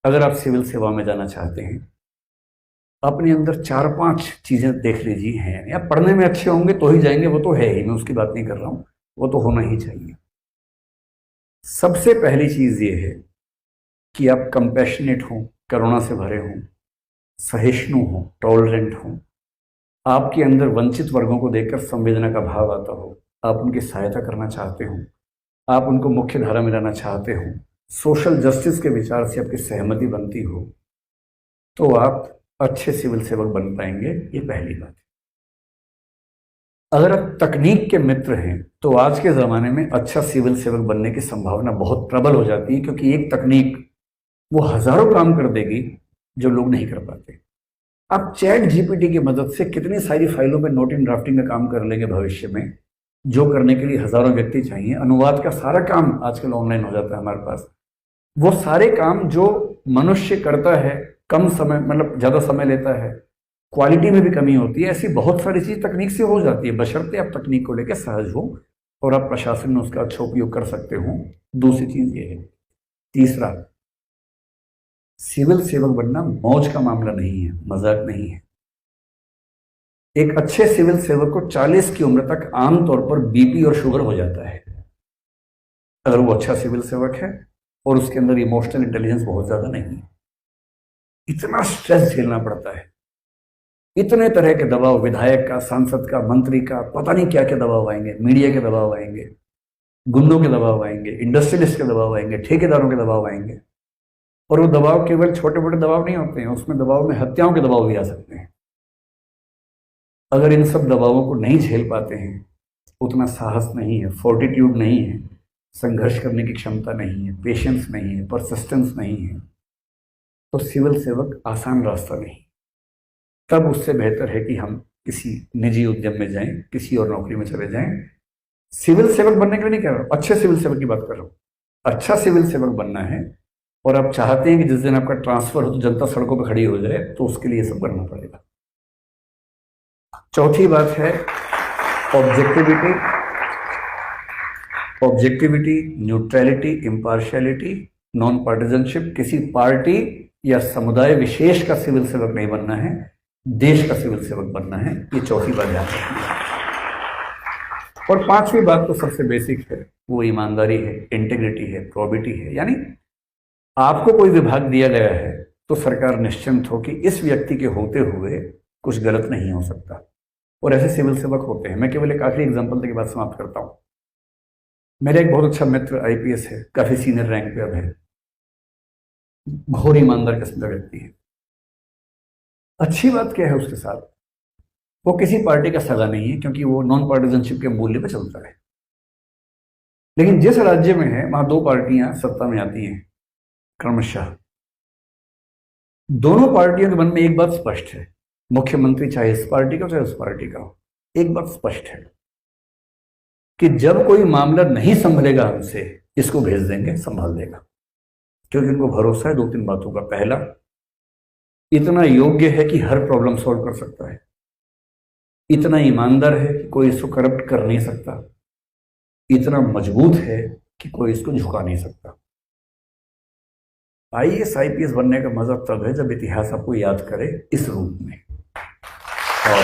अगर आप सिविल सेवा में जाना चाहते हैं, अपने अंदर 4-5 चीजें देख लीजिए हैं, या पढ़ने में अच्छे होंगे तो ही जाएंगे, वो तो है ही, मैं उसकी बात नहीं कर रहा हूं, वो तो होना ही चाहिए। सबसे पहली चीज ये है कि आप कंपैशनेट हों, करुणा से भरे हों, सहिष्णु हों, टॉलरेंट हों, आपके अंदर वंचित वर्गों को देखकर संवेदना का भाव आता हो, आप उनकी सहायता करना चाहते हो, आप उनको मुख्य धारा में लाना चाहते हो, सोशल जस्टिस के विचार से आपकी सहमति बनती हो, तो आप अच्छे सिविल सेवक बन पाएंगे। ये पहली बात है। अगर आप तकनीक के मित्र हैं तो आज के ज़माने में अच्छा सिविल सेवक बनने की संभावना बहुत प्रबल हो जाती है, क्योंकि एक तकनीक वो हजारों काम कर देगी जो लोग नहीं कर पाते। आप चैट जीपीटी की मदद से कितनी सारी फाइलों पे नोट इन ड्राफ्टिंग का काम कर लेंगे भविष्य में, जो करने के लिए हजारों व्यक्ति चाहिए। अनुवाद का सारा काम आजकल ऑनलाइन हो जाता है हमारे पास। वो सारे काम जो मनुष्य करता है कम समय, मतलब ज्यादा समय लेता है, क्वालिटी में भी कमी होती है, ऐसी बहुत सारी चीज तकनीक से हो जाती है, बशर्ते आप तकनीक को लेकर सहज हो और आप प्रशासन में उसका अच्छा उपयोग कर सकते हो। दूसरी चीज ये है। तीसरा, सिविल सेवक बनना मौज का मामला नहीं है, मजाक नहीं है। एक अच्छे सिविल सेवक को 40 की उम्र तक आमतौर पर बीपी और शुगर हो जाता है, अगर वो अच्छा सिविल सेवक है और उसके अंदर इमोशनल इंटेलिजेंस बहुत ज्यादा नहीं है। इतना स्ट्रेस झेलना पड़ता है, इतने तरह के दबाव, विधायक का, सांसद का, मंत्री का, पता नहीं क्या क्या दबाव आएंगे, मीडिया के दबाव आएंगे, गुंडों के दबाव आएंगे, इंडस्ट्रियलिस्ट के दबाव आएंगे, ठेकेदारों के दबाव आएंगे। और वो दबाव केवल छोटे मोटे दबाव नहीं होते हैं, उसमें दबाव में हत्याओं के दबाव भी आ सकते हैं। अगर इन सब दबावों को नहीं झेल पाते हैं, उतना साहस नहीं है, फोर्टिट्यूड नहीं है, संघर्ष करने की क्षमता नहीं है, पेशेंस नहीं है, परसिस्टेंस नहीं है, तो सिविल सेवक आसान रास्ता नहीं। तब उससे बेहतर है कि हम किसी निजी उद्यम में जाएं, किसी और नौकरी में चले जाएं। सिविल सेवक बनने के लिए नहीं कह रहा हूं, अच्छे सिविल सेवक की बात कर रहा हूं। अच्छा सिविल सेवक बनना है और आप चाहते हैं कि जिस दिन आपका ट्रांसफर हो तो जनता सड़कों पर खड़ी हो जाए, तो उसके लिए सब करना पड़ेगा। चौथी बात है objectivity. Objectivity, neutrality, impartiality, non partisanship. किसी पार्टी या समुदाय विशेष का सिविल सेवक नहीं बनना है, देश का सिविल सेवक बनना है। ये चौथी बात ध्यान रखनी है। और पांचवी बात तो सबसे बेसिक है, वो ईमानदारी है, इंटीग्रिटी है, प्रोबिटी है। यानी आपको कोई विभाग दिया गया है तो सरकार निश्चिंत हो कि इस व्यक्ति के होते हुए कुछ गलत नहीं हो सकता, और ऐसे सिविल सेवक होते हैं। मैं केवल एक आखिरी एग्जांपल देके बात समाप्त करता हूं। मेरा एक बहुत अच्छा मित्र आईपीएस है, काफी सीनियर रैंक पे अब है, घोर ईमानदार किस्म का व्यक्ति है। अच्छी बात क्या है उसके साथ, वो किसी पार्टी का सगा नहीं है, क्योंकि वो नॉन पार्टिजनशिप के मूल्य पे चलता है। लेकिन जिस राज्य में है वहां 2 पार्टियां सत्ता में आती हैं क्रमशः। दोनों पार्टियों के मन में एक बात स्पष्ट है, मुख्यमंत्री चाहे इस पार्टी का चाहे उस पार्टी का हो, एक बात स्पष्ट है कि जब कोई मामला नहीं संभलेगा हमसे, इसको भेज देंगे, संभाल देगा। क्योंकि उनको भरोसा है 2-3 बातों का। पहला, इतना योग्य है कि हर प्रॉब्लम सॉल्व कर सकता है, इतना ईमानदार है कि कोई इसको करप्ट कर नहीं सकता, इतना मजबूत है कि कोई इसको झुका नहीं सकता। आईएएस आईपीएस बनने का मजा तब है जब इतिहास आपको याद करे इस रूप में। और